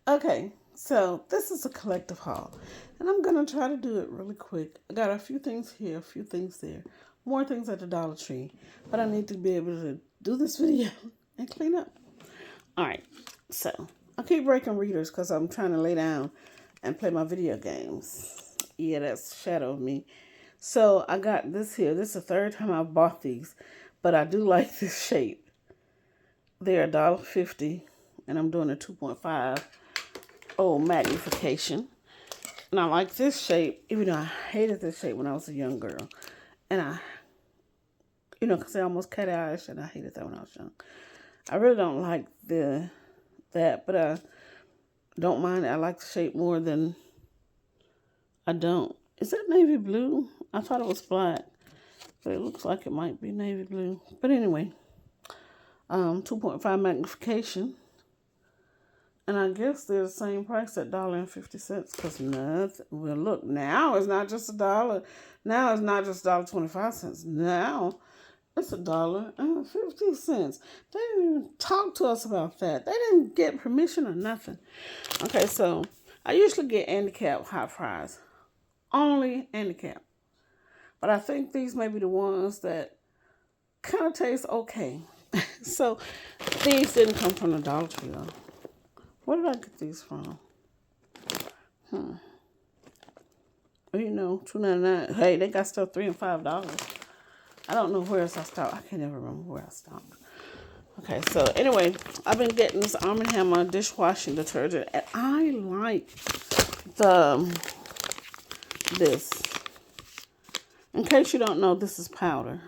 Okay, so this is a collective haul, and I'm gonna try to do it really quick. I got a few things here, a few things there, more things at the Dollar Tree, but I need to be able to do this video and clean up. All right, so I keep breaking readers because I'm trying to lay down and play my video games. Yeah, that's shadow of me. So I got this here. This is the third time I've bought these, but I do like this shape. They're $1.50, and I'm doing a 2.5 magnification. And I like this shape, even though I hated this shape when I was a young girl. And because they almost cat eyes, and I hated that when I was young. I really don't like that, but I don't mind it. I like the shape more than I don't. Is that navy blue? I thought it was black, but it looks like it might be navy blue. But anyway, 2.5 magnification. And I guess they're the same price at $1.50 because nothing. Well, look, now it's not just $1. Now it's not just $1.25. Now it's $1.50. They didn't even talk to us about that. They didn't get permission or nothing. Okay, so I usually get handicap hot fries. Only handicap. But I think these may be the ones that kind of taste okay. So these didn't come from the Dollar Tree though. Where did I get these from? Well, $2.99. Hey, they got stuff $3 and $5. I don't know where else I stopped. I can't ever remember where I stopped. Okay, so anyway, I've been getting this Arm & Hammer dishwashing detergent, and I like this. In case you don't know, this is powder.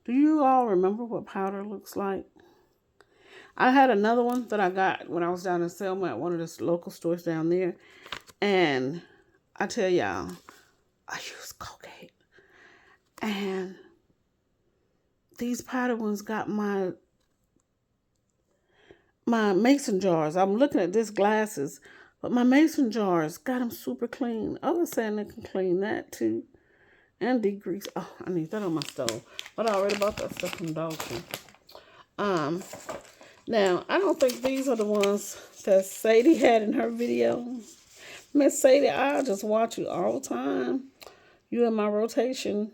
Do you all remember what powder looks like? I had another one that I got when I was down in Selma at one of the local stores down there. And I tell y'all, I use Colgate. And these powder ones got my mason jars. I'm looking at this glasses, but my mason jars got them super clean. Others saying they can clean that too. And degrease. Oh, I need that on my stove. But I already bought that stuff from Dollar Tree. Now, I don't think these are the ones that Sadie had in her video. Miss Sadie, I just watch you all the time. You in my rotation.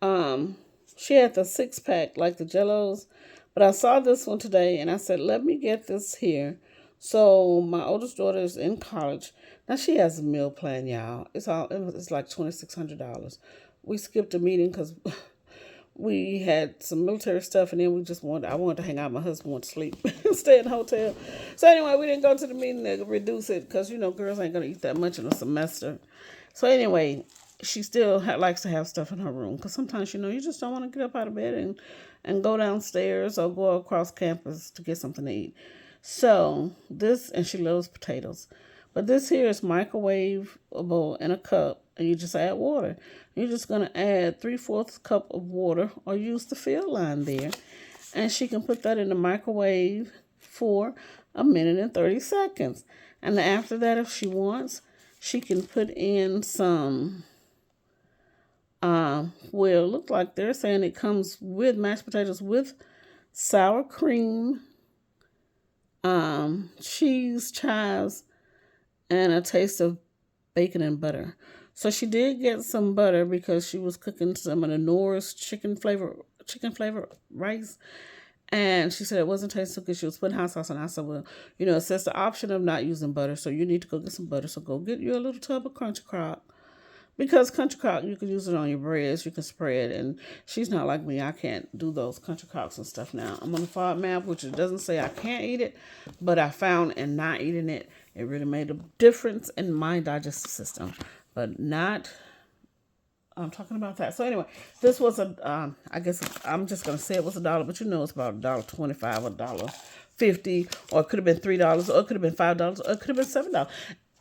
She had the 6-pack, like the Jellos. But I saw this one today, and I said, let me get this here. So my oldest daughter is in college. Now, she has a meal plan, y'all. It's like $2,600. We skipped a meeting because we had some military stuff, and then I wanted to hang out. My husband wanted to sleep, stay in the hotel. So anyway, we didn't go to the meeting to reduce it because, girls ain't going to eat that much in a semester. So anyway, she still likes to have stuff in her room because sometimes, you just don't want to get up out of bed and go downstairs or go across campus to get something to eat. So and she loves potatoes. But this here is microwavable in a cup, and you just add water. You're just going to add 3/4 cup of water or use the fill line there. And she can put that in the microwave for 1 minute and 30 seconds. And after that, if she wants, she can put in some, it looks like they're saying it comes with mashed potatoes with sour cream, cheese, chives, and a taste of bacon and butter. So she did get some butter because she was cooking some of the Norris chicken flavor rice. And she said it wasn't tasting so good. She was putting hot sauce on. I said, well, it says the option of not using butter, so you need to go get some butter. So go get you a little tub of Country Crock. Because Country Crock, you can use it on your breads. You can spread. And she's not like me. I can't do those Country Crocks and stuff now. I'm on the FODMAP, which it doesn't say I can't eat it. But I found in not eating it, it really made a difference in my digestive system. But I'm talking about that. So anyway, this was I guess I'm just going to say it was $1, but it's about $1.25 or $1.50, or it could have been $3, or it could have been $5, or it could have been $7.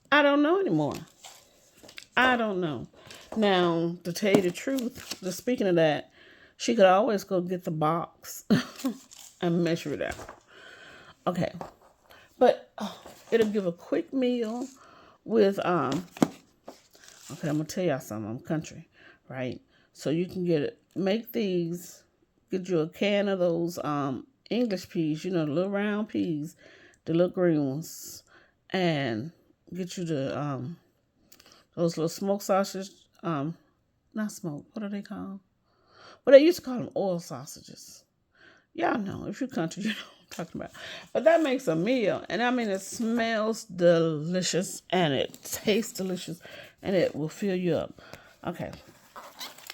I don't know anymore. I don't know. Now, to tell you the truth, just speaking of that, she could always go get the box and measure it out. Okay. But it'll give a quick meal with, okay, I'm going to tell y'all something. I'm country, right? So you can get you a can of those English peas, the little round peas, the little green ones. and get you the those little smoked sausage. Not smoked. What are they called? Well, they used to call them oil sausages. Y'all know, if you're country, you know what I'm talking about. But that makes a meal. And I mean, it smells delicious and it tastes delicious and it will fill you up. Okay.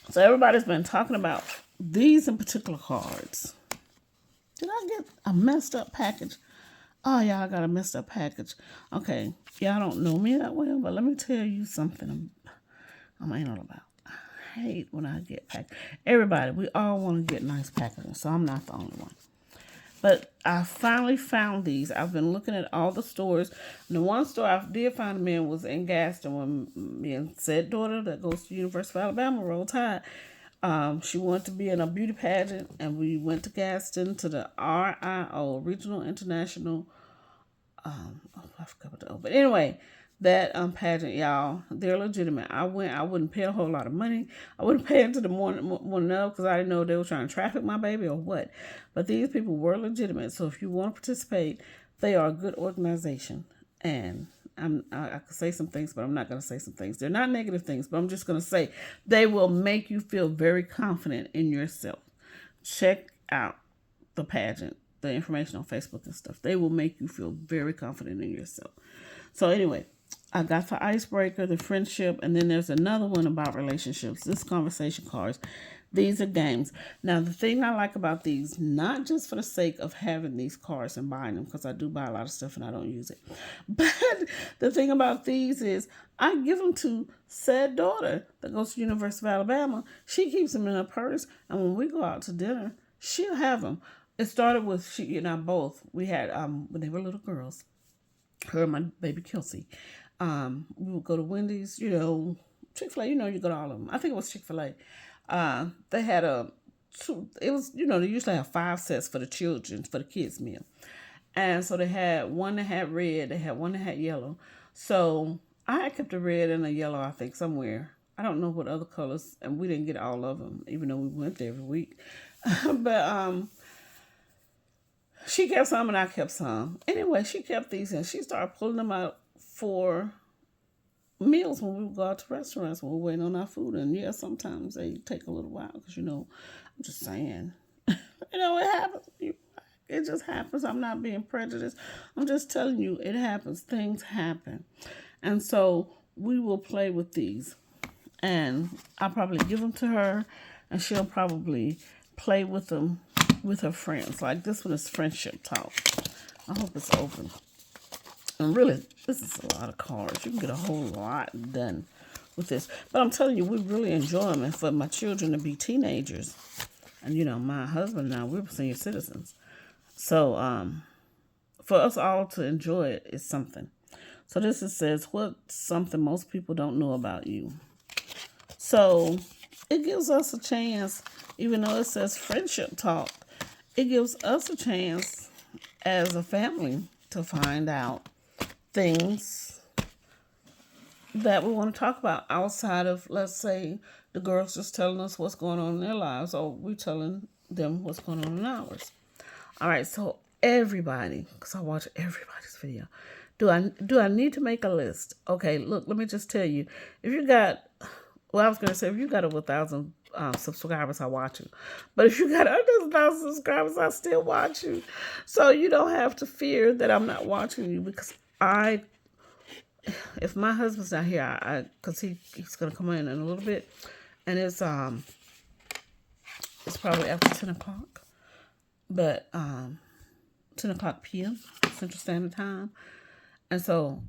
So everybody's been talking about these in particular cards. Did I get a messed up package? Oh, y'all, I got a messed up package. Okay. Y'all don't know me that well, but let me tell you something I'm anal about. I hate when I get packed. Everybody, we all want to get nice packaging, so I'm not the only one. But I finally found these. I've been looking at all the stores. And the one store I did find them in was in Gaston when me and said daughter that goes to University of Alabama, Roll Tide. She wanted to be in a beauty pageant, and we went to Gaston to the RIO, Regional International. I forgot what the O. But anyway, that pageant, y'all, they're legitimate. I wouldn't pay a whole lot of money. I wouldn't pay into the morning of because I didn't know they were trying to traffic my baby or what. But these people were legitimate. So if you want to participate, they are a good organization. And I could say some things, but I'm not going to say some things. They're not negative things, but I'm just going to say they will make you feel very confident in yourself. Check out the pageant, the information on Facebook and stuff. They will make you feel very confident in yourself. So anyway, I got the icebreaker, the friendship, and then there's another one about relationships. This conversation cards. These are games. Now, the thing I like about these, not just for the sake of having these cards and buying them, because I do buy a lot of stuff and I don't use it, but the thing about these is I give them to said daughter that goes to University of Alabama. She keeps them in her purse, and when we go out to dinner, she'll have them. It started with she and I both. We had when they were little girls, her and my baby Kelsey. We would go to Wendy's, Chick-fil-A, you go to all of them. I think it was Chick-fil-A. They had it was, they usually have 5 sets for the children, for the kids' meal. And so they had one that had red, they had one that had yellow. So I had kept a red and a yellow, I think, somewhere. I don't know what other colors, and we didn't get all of them, even though we went there every week. But she kept some and I kept some. Anyway, she kept these and she started pulling them out for meals when we would go out to restaurants when we were waiting on our food. And yeah, sometimes they take a little while because, I'm just saying, it happens. It just happens. I'm not being prejudiced. I'm just telling you, it happens. Things happen. And so we will play with these. And I'll probably give them to her and she'll probably play with them with her friends. Like this one is friendship talk. I hope it's open. And really, this is a lot of cards. You can get a whole lot done with this. But I'm telling you, we really enjoy them. And for my children to be teenagers, and my husband and I, we're senior citizens. So for us all to enjoy it is something. So this says, what's something most people don't know about you? So it gives us a chance, even though it says friendship talk, it gives us a chance as a family to find out things that we want to talk about outside of, let's say, the girls just telling us what's going on in their lives, or we're telling them what's going on in ours. All right, so everybody, because I watch everybody's video, do I need to make a list? Okay, look, let me just tell you, if you got, I was going to say, if you got over 1,000 subscribers, I watch you. But if you got under 1,000 subscribers, I still watch you. So you don't have to fear that I'm not watching you, because if my husband's not here, because he's going to come in a little bit, and it's probably after 10 o'clock, but 10 o'clock p.m. Central Standard Time. And so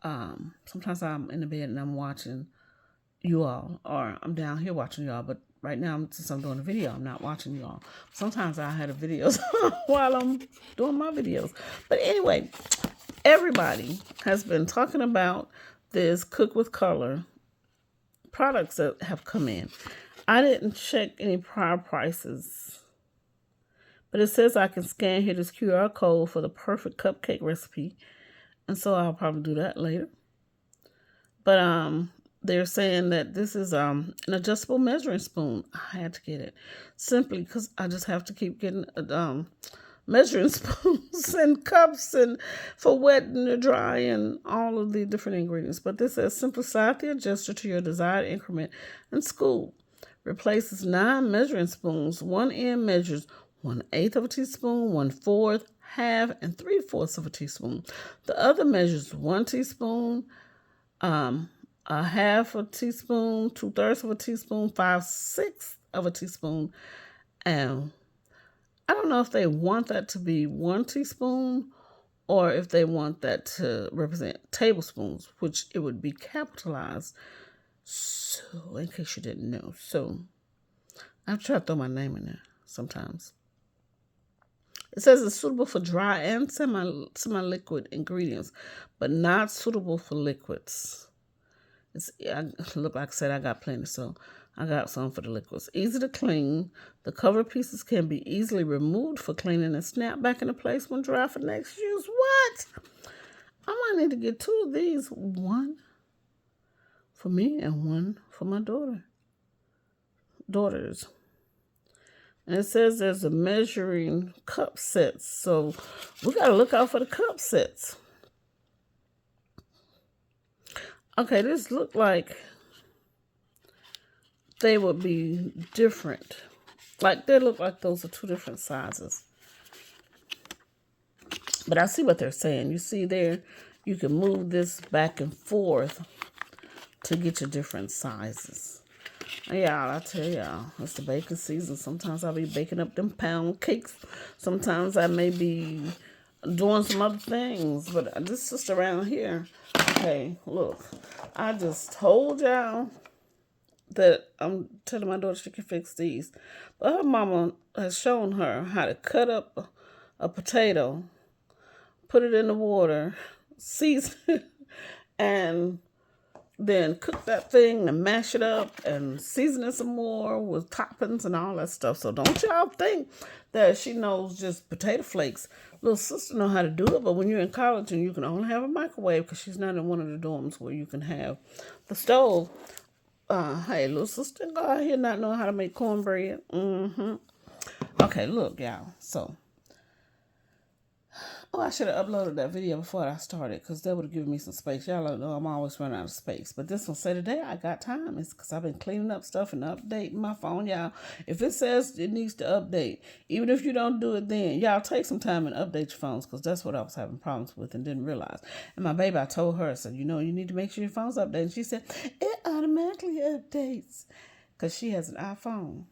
sometimes I'm in the bed and I'm watching you all, or I'm down here watching y'all, but right now, since I'm doing a video, I'm not watching you all. Sometimes I had videos while I'm doing my videos. But anyway, everybody has been talking about this Cook with Color products that have come in. I didn't check any prior prices, but it says I can scan here this QR code for the perfect cupcake recipe. And so I'll probably do that later. But they're saying that this is an adjustable measuring spoon. I had to get it simply because I just have to keep getting measuring spoons and cups and for wet and dry and all of the different ingredients. But this says simplify the adjuster to your desired increment and scoop. Replaces 9 measuring spoons. One end measures 1/8 of a teaspoon, 1/4, half, and 3/4 of a teaspoon. The other measures 1 teaspoon, a half a teaspoon, 2/3 of a teaspoon, 5/6 of a teaspoon, and I don't know if they want that to be 1 teaspoon or if they want that to represent tablespoons, which it would be capitalized. So, in case you didn't know. So, I try to throw my name in there sometimes. It says it's suitable for dry and semi-liquid ingredients, but not suitable for liquids. Look, like I said, I got plenty, so I got some for the liquids. Easy to clean. The cover pieces can be easily removed for cleaning and snap back into place when dry for next use. What? I might need to get 2 of these. One for me and one for my daughters. And it says there's a measuring cup sets, so we got to look out for the cup sets. Okay, this look like they would be different. Like, they look like those are 2 different sizes. But I see what they're saying. You see there, you can move this back and forth to get your different sizes. Y'all, I tell y'all, it's the baking season. Sometimes I'll be baking up them pound cakes. Sometimes I may be doing some other things. But this just around here. Okay, look. I just told y'all that I'm telling my daughter she can fix these. But her mama has shown her how to cut up a potato, put it in the water, season it, and then cook that thing and mash it up and season it some more with toppings and all that stuff. So don't y'all think that she knows just potato flakes. Little sister know how to do it, but when you're in college and you can only have a microwave because she's not in one of the dorms where you can have the stove. Hey, little sister, go out here not knowing how to make cornbread. Okay, look, y'all. So, I should have uploaded that video before I started because that would have given me some space. Y'all don't know I'm always running out of space. But this one say today I got time. It's because I've been cleaning up stuff and updating my phone. Y'all, if it says it needs to update, even if you don't do it then, y'all take some time and update your phones because that's what I was having problems with and didn't realize. And my baby, I told her, I said, you need to make sure your phone's updated. And she said, it automatically updates because she has an iPhone.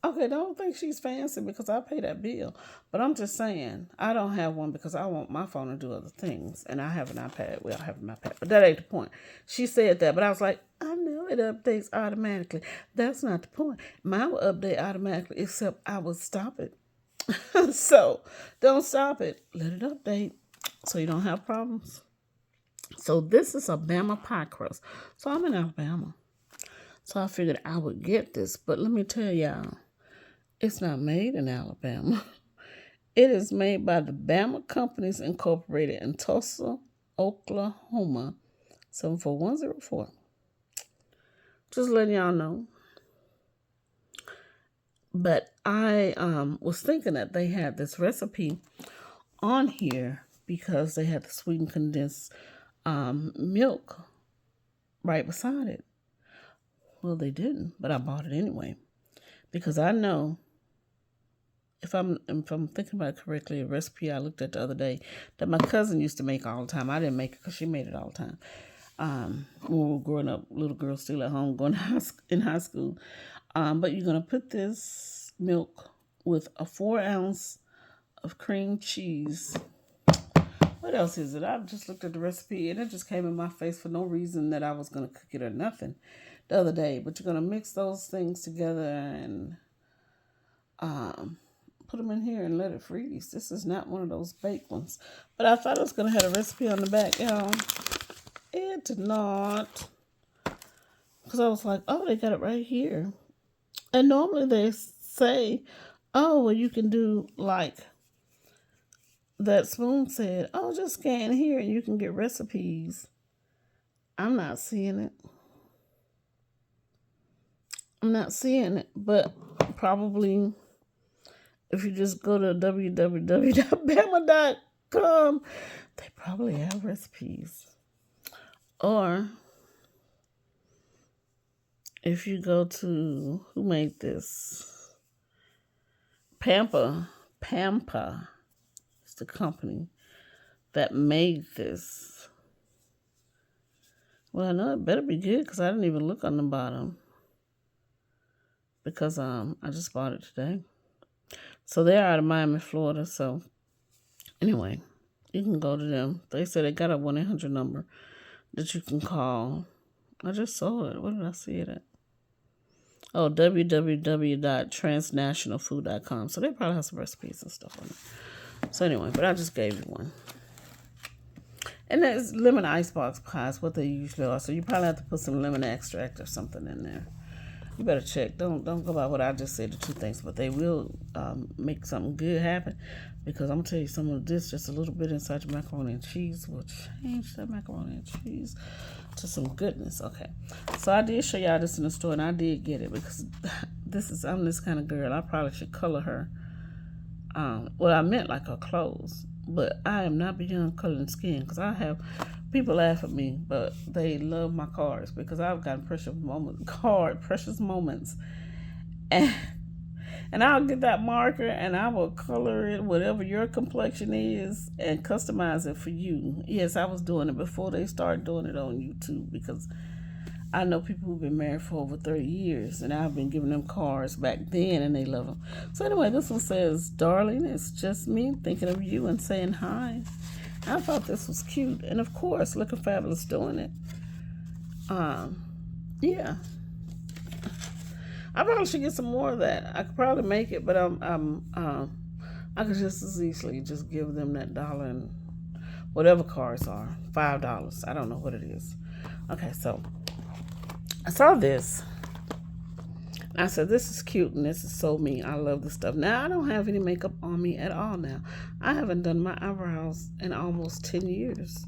Okay, don't think she's fancy because I pay that bill. But I'm just saying, I don't have one because I want my phone to do other things. And I have an iPad. Well, I have an iPad. But that ain't the point. She said that, but I was like, I know it updates automatically. That's not the point. Mine will update automatically, except I would stop it. So, don't stop it. Let it update so you don't have problems. So, this is a Bama pie crust. So, I'm in Alabama. So, I figured I would get this. But let me tell y'all. It's not made in Alabama. It is made by the Bama Companies Incorporated in Tulsa, Oklahoma, 74104. Just letting y'all know. But I was thinking that they had this recipe on here because they had the sweetened condensed milk right beside it. Well, they didn't, but I bought it anyway because I know. If I'm thinking about it correctly, a recipe I looked at the other day that my cousin used to make all the time. I didn't make it because she made it all the time. When we were growing up, little girls still at home, going in high school. But you're going to put this milk with a 4 ounce of cream cheese. What else is it? I just looked at the recipe and it just came in my face for no reason that I was going to cook it or nothing the other day. But you're going to mix those things together and put them in here and let it freeze. This is not one of those baked ones. But I thought it was going to have a recipe on the back, y'all. It did not. Because I was like, oh, they got it right here. And normally they say, oh, well, you can do like that Spoon said, oh, just scan here and you can get recipes. I'm not seeing it. I'm not seeing it, but probably if you just go to www.bama.com, they probably have recipes. Or if you go to, who made this? Pampa is the company that made this. Well, I know it better be good because I didn't even look on the bottom because I just bought it today. So they're out of Miami, Florida. So anyway, you can go to them. They said they got a 1-800 number that you can call. I just saw it. Where did I see it at? Oh, www.transnationalfood.com. So they probably have some recipes and stuff on it. So anyway, but I just gave you one. And that's lemon icebox pies, what they usually are. So you probably have to put some lemon extract or something in there. You better check. Don't go by what I just said, the two things. But they will make something good happen. Because I'm going to tell you, some of this, just a little bit inside your macaroni and cheese will change that macaroni and cheese to some goodness. Okay. So I did show y'all this in the store, and I did get it. Because I'm this kind of girl. I probably should color her. Well, I meant like her clothes. But I am not beyond coloring skin because I have people laugh at me, but they love my cards because I've got precious moments, and I'll get that marker and I will color it whatever your complexion is and customize it for you. Yes, I was doing it before they started doing it on YouTube because I know people who've been married for over 30 years, and I've been giving them cards back then, and they love them. So anyway, this one says, "Darling, it's just me thinking of you and saying hi." I thought this was cute, and of course, looking fabulous doing it. Yeah. I probably should get some more of that. I could probably make it, but I could just as easily just give them that dollar and whatever cards are, $5. I don't know what it is. Okay, so I saw this. I said, this is cute and this is so me. I love this stuff. Now, I don't have any makeup on me at all now. I haven't done my eyebrows in almost 10 years.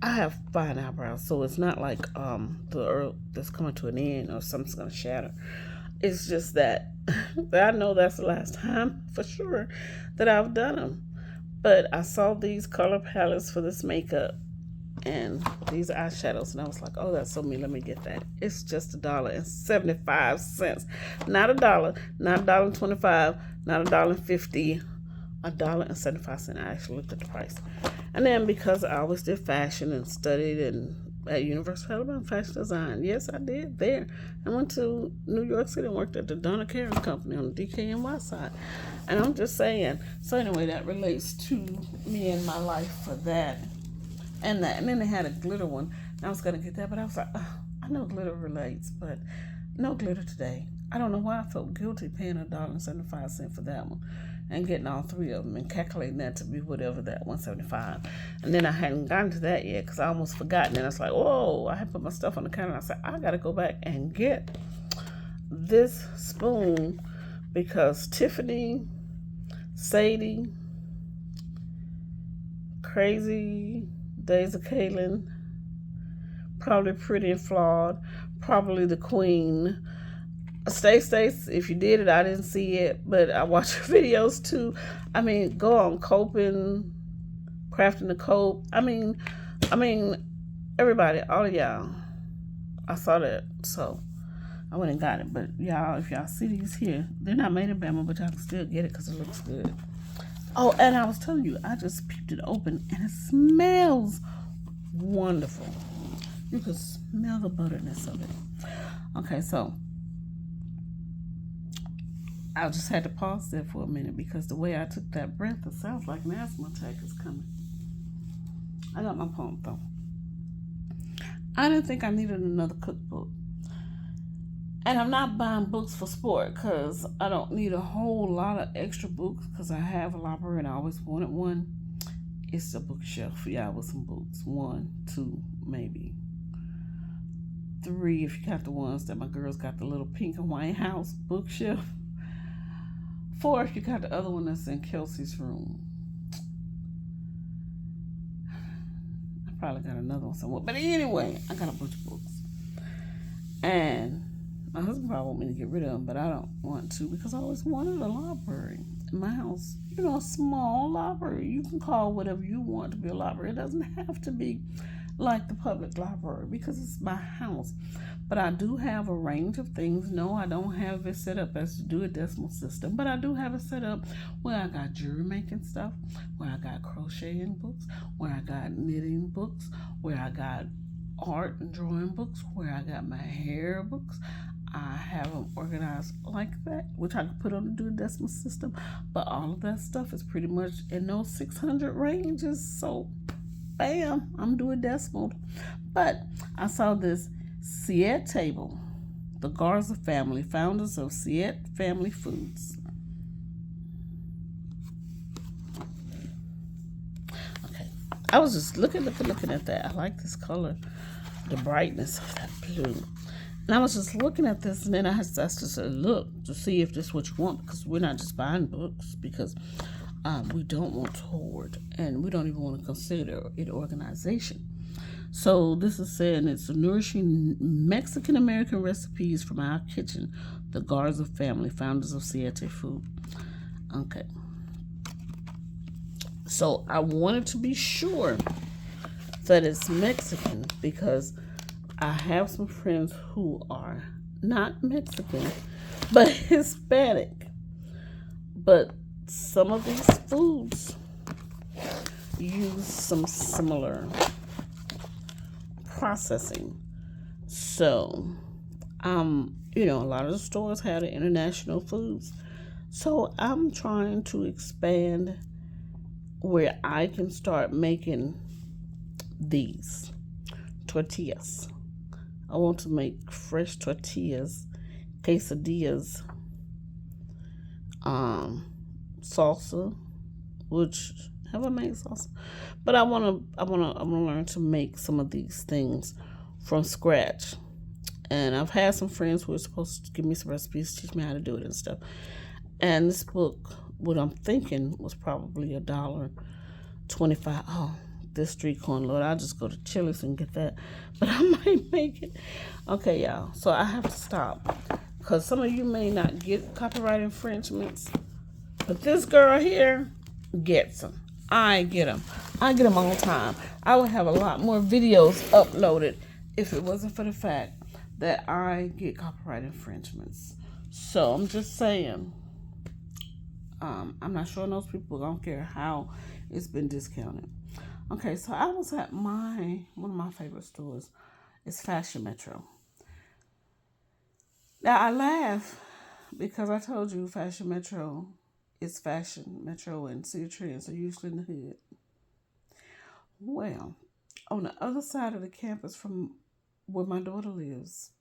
I have fine eyebrows, so it's not like the earth that's coming to an end or something's going to shatter. It's just that I know that's the last time for sure that I've done them. But I saw these color palettes for this makeup and these eyeshadows, and I was like, oh, that's so me, let me get that. It's just $1.75. Not $1, not $1.25, not $1.50, $1.75. I actually looked at the price. And then because I always did fashion and studied at University of Alabama fashion design, yes, I did there. I went to New York City and worked at the Donna Karan Company on the DKNY side. And I'm just saying, so anyway, that relates to me and my life for that. And then they had a glitter one. I was going to get that, but I was like, I know glitter relates, but no glitter today. I don't know why I felt guilty paying $1.75 for that one and getting all three of them and calculating that to be whatever that $1.75. And then I hadn't gotten to that yet because I almost forgot. And then I was like, whoa, I had put my stuff on the counter. And I said, I got to go back and get this spoon because Tiffany, Sadie, Crazy Days of Kaylin, probably Pretty and Flawed, probably the Queen. Stace, if you did it, I didn't see it, but I watch your videos too. I mean, go on Coping, Crafting the Cope. I mean, everybody, all of y'all. I saw that, so I went and got it. But y'all, if y'all see these here, they're not made in Bama, but y'all can still get it because it looks good. Oh, and I was telling you, I just peeped it open, and it smells wonderful. You can smell the butterness of it. Okay, so I just had to pause there for a minute because the way I took that breath, it sounds like an asthma attack is coming. I got my pump, though. I didn't think I needed another cookbook. And I'm not buying books for sport because I don't need a whole lot of extra books because I have a library and I always wanted one. It's a bookshelf, yeah, with some books. 1, 2, maybe 3 if you got the ones that my girls got, the little pink and white house bookshelf. 4 if you got the other one that's in Kelsey's room. I probably got another one somewhere. But anyway, I got a bunch of books. And My husband probably want me to get rid of them, but I don't want to because I always wanted a library in my house. You know, a small library. You can call whatever you want to be a library. It doesn't have to be like the public library because it's my house. But I do have a range of things. No, I don't have it set up as to do a decimal system, but I do have it set up where I got jewelry making stuff, where I got crocheting books, where I got knitting books, where I got art and drawing books, where I got my hair books. I have them organized like that, which I could put on the do a decimal system. But all of that stuff is pretty much in those 600 ranges. So, bam, I'm doing decimal. But I saw this Siete table, the Garza family, founders of Siete Family Foods. Okay, I was just looking at that. I like this color, the brightness of that blue. And I was just looking at this, and then I just said, look to see if this is what you want, because we're not just buying books, because we don't want to hoard, and we don't even want to consider it organization. So this is saying it's nourishing Mexican-American recipes from our kitchen, the Garza family, founders of Siete Food. Okay. So I wanted to be sure that it's Mexican because I have some friends who are not Mexican, but Hispanic. But some of these foods use some similar processing. So, you know, a lot of the stores have the international foods. So I'm trying to expand where I can start making these tortillas. I want to make fresh tortillas, quesadillas, salsa, which have I made salsa? But I wanna learn to make some of these things from scratch. And I've had some friends who are supposed to give me some recipes, teach me how to do it and stuff. And this book, what I'm thinking was probably $1.25. Oh, this street corn, Lord, I'll just go to Chili's and get that. But I might make it. Okay, y'all. So I have to stop. Because some of you may not get copyright infringements. But this girl here gets them. I get them. I get them all the time. I would have a lot more videos uploaded if it wasn't for the fact that I get copyright infringements. So I'm just saying, I'm not sure those people don't care how it's been discounted. Okay, so I was at one of my favorite stores. It's Fashion Metro. Now I laugh because I told you Fashion Metro is Fashion Metro and City Trends are usually in the hood. Well, on the other side of the campus from where my daughter lives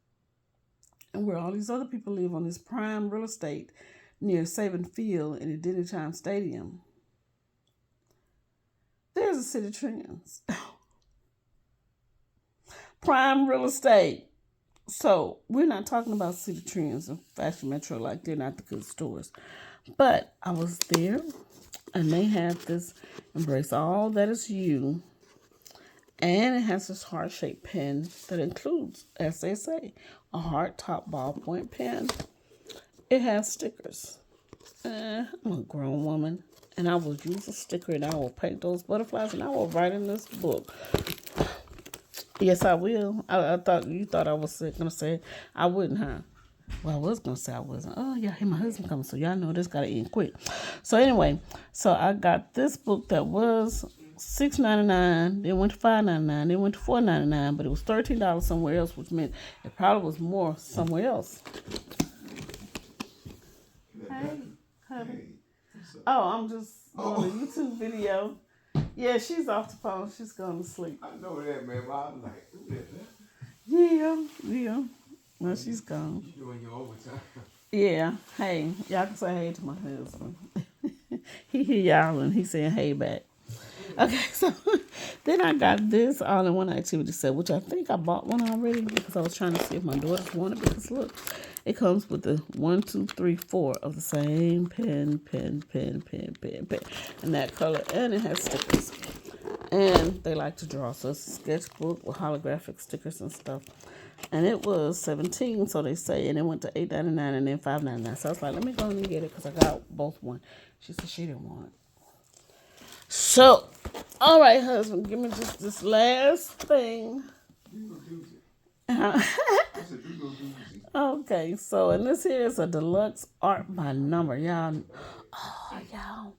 and where all these other people live on this prime real estate near Saban Field in the Denny Time Stadium, there's a City Trends. Prime real estate. So we're not talking about City Trends and Fashion Metro like they're not the good stores. But I was there and they have this Embrace All That Is You. And it has this heart-shaped pen that includes, as they say, a heart top ballpoint pen. It has stickers. I'm a grown woman. And I will use a sticker and I will paint those butterflies and I will write in this book. Yes, I will. I thought you thought I was going to say I wouldn't, huh? Well, I was going to say I wasn't. Oh, yeah, hey, my husband coming, so y'all know this got to end quick. So anyway, so I got this book that was $6.99, then went to $5.99, then went to $4.99, but it was $13 somewhere else, which meant it probably was more somewhere else. Hey, honey. Oh, I'm just doing a YouTube video. Yeah, she's off the phone. She's going to sleep. I know that, man, but I'm like, who is that? Yeah. Well, she's gone. You doing your overtime. Yeah. Hey, y'all can say hey to my husband. He hear y'all and he's saying hey back. Okay, so then I got this all-in-one activity set, which I think I bought one already because I was trying to see if my daughters wanted. Because look, it comes with the 1, 2, 3, 4 of the same pen, and that color, and it has stickers. And they like to draw. So it's a sketchbook with holographic stickers and stuff. And it was $17, so they say, and it went to $8.99 and then $5.99. So I was like, let me go and get it because I got both one. She said she didn't want it. So, all right, husband, give me just this last thing. You go do it. I said, you go do it. Okay, so, and this here is a deluxe art by number. Y'all, y'all,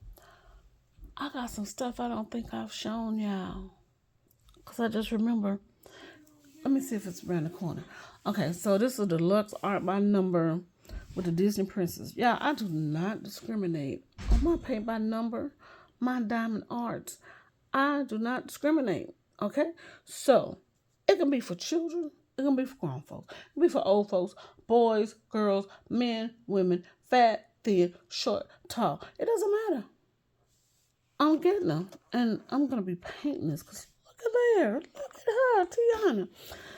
I got some stuff I don't think I've shown y'all. Because I just remember. Let me see if it's around the corner. Okay, so this is a deluxe art by number with the Disney princess. Yeah, I do not discriminate on my paint by number, my diamond arts. I do not discriminate. Okay, so it can be for children. It can be for grown folks. It can be for old folks, boys, girls, men, women, fat, thin, short, tall. It doesn't matter. I'm getting them, and I'm gonna be painting this because look at there, look at her, Tiana.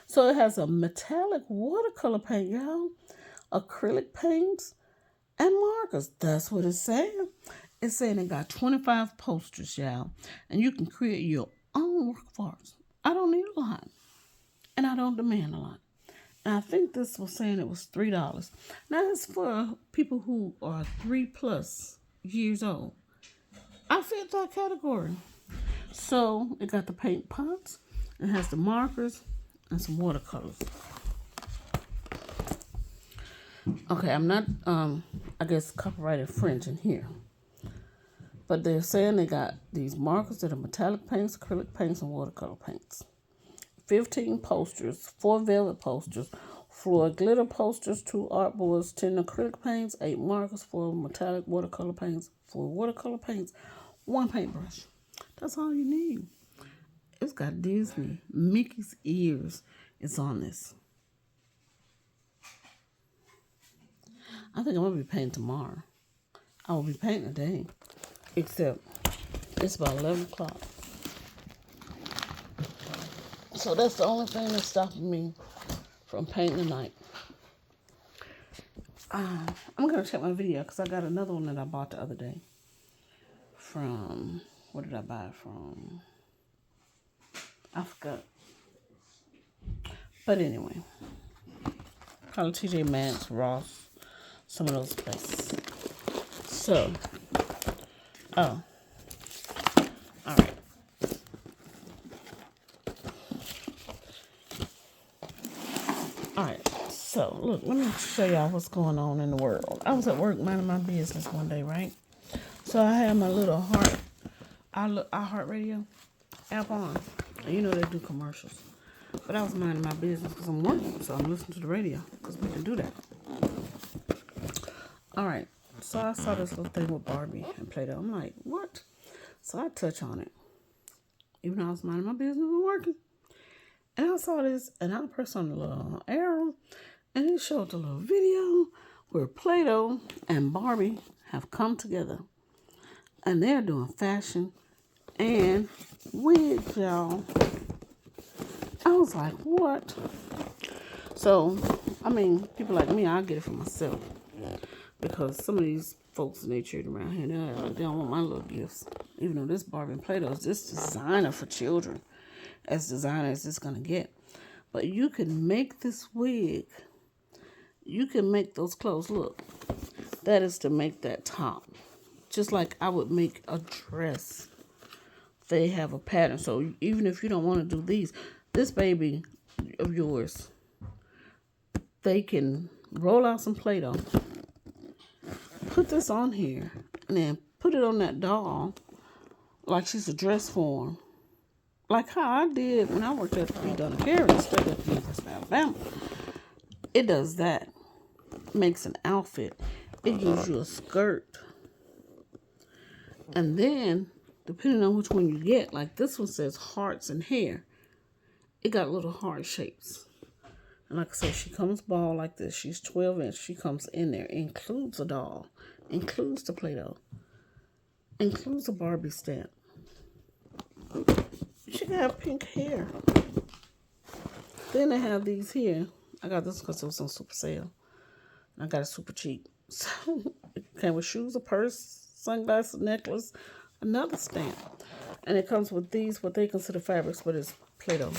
So it has a metallic watercolor paint, y'all, acrylic paints, and markers. That's what it's saying. It's saying it got 25 posters, y'all, and you can create your own work of art. I don't need a lot, and I don't demand a lot. And I think this was saying it was $3. Now it's for people who are 3+ years old. I fit that category. So it got the paint pots, it has the markers, and some watercolors. Okay, I'm not, I guess, copyrighted French in here. But they're saying they got these markers that are metallic paints, acrylic paints, and watercolor paints. 15 posters, 4 velvet posters, 4 glitter posters, 2 artboards, 10 acrylic paints, 8 markers, 4 metallic watercolor paints, 4 watercolor paints, 1 paintbrush. That's all you need. It's got Disney. Mickey's ears is on this. I think I'm going to be painting tomorrow. I will be painting today. Except it's about 11 o'clock. So that's the only thing that's stopping me from painting tonight. I'm going to check my video because I got another one that I bought the other day. From, what did I buy it from? I forgot. But anyway, probably TJ Maxx, Ross, some of those places. So, all right. All right, so look, let me show y'all what's going on in the world. I was at work minding my business one day, right? So I had my little iHeartRadio app on. And you know they do commercials. But I was minding my business because I'm working, so I'm listening to the radio because we can do that. All right, so I saw this little thing with Barbie and Play-Doh. I'm like, what? So I touch on it. Even though I was minding my business and working. And I saw this, and I pressed on the little arrow, and it showed the little video where Play-Doh and Barbie have come together. And they're doing fashion and wigs, y'all. I was like, what? So, I mean, people like me, I'll get it for myself. Because some of these folks in their church around here, they don't want my little gifts. Even though this Barbie and Play-Doh is just designer for children. As designer as it's going to get. But you can make this wig. You can make those clothes. Look, that is to make that top. Just like I would make a dress. They have a pattern. So even if you don't want to do these, this baby of yours, they can roll out some Play-Doh. Put this on here. And then put it on that doll. Like she's a dress form. Like how I did when I worked at the Donna Carey State at the University of Alabama. It does that. Makes an outfit. It gives you a skirt. And then, depending on which one you get, like this one says hearts and hair. It got little heart shapes. And like I said, she comes bald like this. She's 12 inch. She comes in there. Includes a doll. Includes the Play-Doh. Includes a Barbie stamp. She can have pink hair. Then they have these here. I got this because it was on super sale. I got it super cheap. So it came with shoes, a purse, sunglasses, necklace, another stamp. And it comes with these, what they consider fabrics, but it's Play-Doh.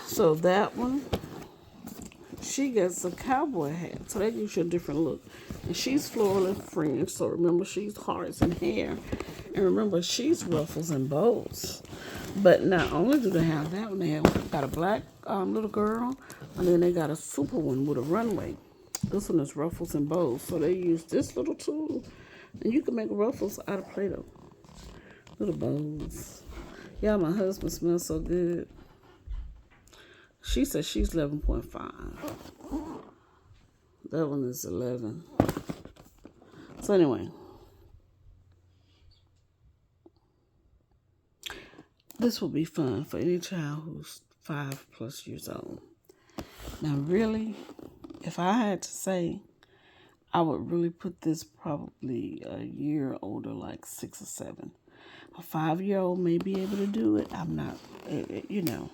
So that one, she gets a cowboy hat. So that gives you a different look. And she's floral and fringe. So remember, she's hearts and hair. And remember, she's ruffles and bows. But not only do they have that one, they have got a black little girl. And then they got a super one with a runway. This one is ruffles and bows. So they use this little tool. And you can make ruffles out of Play-Doh. Little bows. Yeah, my husband smells so good. She says she's 11.5. That one is 11. So anyway. This will be fun for any child who's 5+ years old. Now really, if I had to say, I would really put this probably a year older, like 6 or 7. A 5-year-old may be able to do it. I'm not, you know.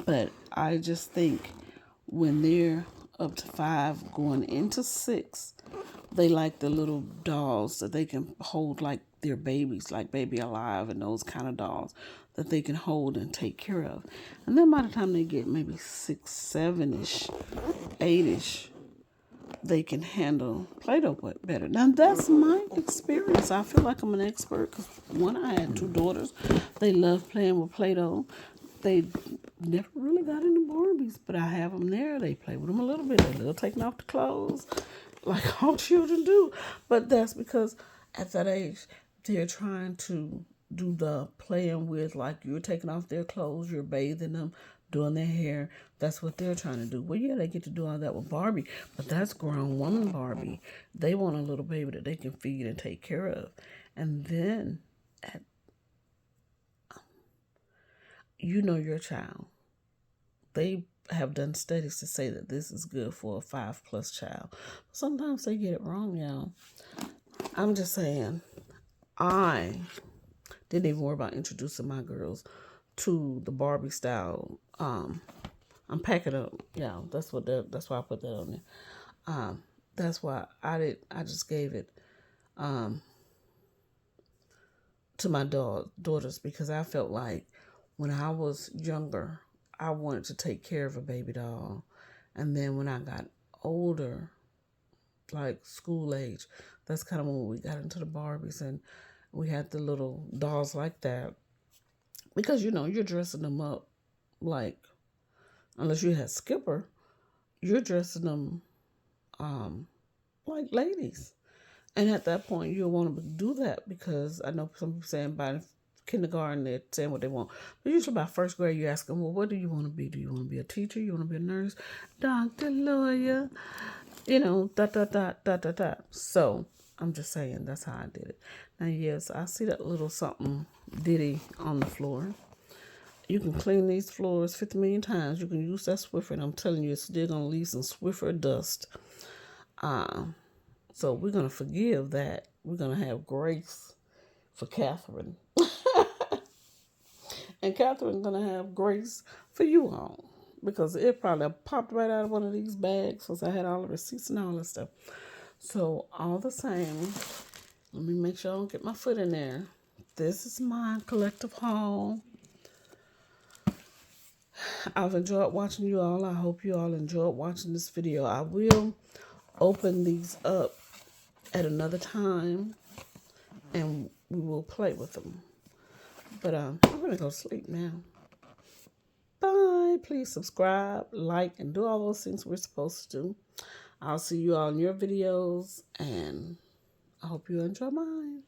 But I just think when they're up to 5, going into 6, they like the little dolls that they can hold like their babies, like Baby Alive and those kind of dolls that they can hold and take care of. And then by the time they get maybe 6, 7-ish, 8-ish, they can handle Play-Doh better. Now, that's my experience. I feel like I'm an expert because, one, I had 2 daughters. They love playing with Play-Doh. They never really got into Barbies, but I have them there. They play with them a little bit. They're a little taking off the clothes, like all children do. But that's because at that age, they're trying to do the playing with, like you're taking off their clothes, you're bathing them, doing their hair. That's what they're trying to do. Well, yeah, they get to do all that with Barbie, but that's grown woman Barbie. They want a little baby that they can feed and take care of. And then, you know your child. They have done studies to say that this is good for a 5+ child. Sometimes they get it wrong, y'all. I'm just saying, I didn't even worry about introducing my girls to the Barbie style. I'm packing up, yeah. That's why I put that on there. That's why I just gave it to my daughters because I felt like when I was younger, I wanted to take care of a baby doll, and then when I got older, like school age, that's kind of when we got into the Barbies and we had the little dolls like that. Because, you know, you're dressing them up like, unless you had Skipper, you're dressing them like ladies. And at that point, you'll want to do that because I know some people saying by kindergarten, they're saying what they want. But usually by 1st grade, you ask them, well, what do you want to be? Do you want to be a teacher? You want to be a nurse? Doctor, lawyer? You know, ... So I'm just saying, that's how I did it. Now, yes, I see that little something ditty on the floor. You can clean these floors 50 million times. You can use that Swiffer, and I'm telling you, it's still going to leave some Swiffer dust. So we're going to forgive that. We're going to have grace for Catherine. And Catherine's going to have grace for you all. Because it probably popped right out of one of these bags because I had all the receipts and all that stuff. So all the same, let me make sure I don't get my foot in there. This is my collective haul. I've enjoyed watching you all. I hope you all enjoyed watching this video. I will open these up at another time and we will play with them. But I'm going to go sleep now. Bye. Please subscribe, like, and do all those things we're supposed to do. I'll see you all in your videos, and I hope you enjoy mine.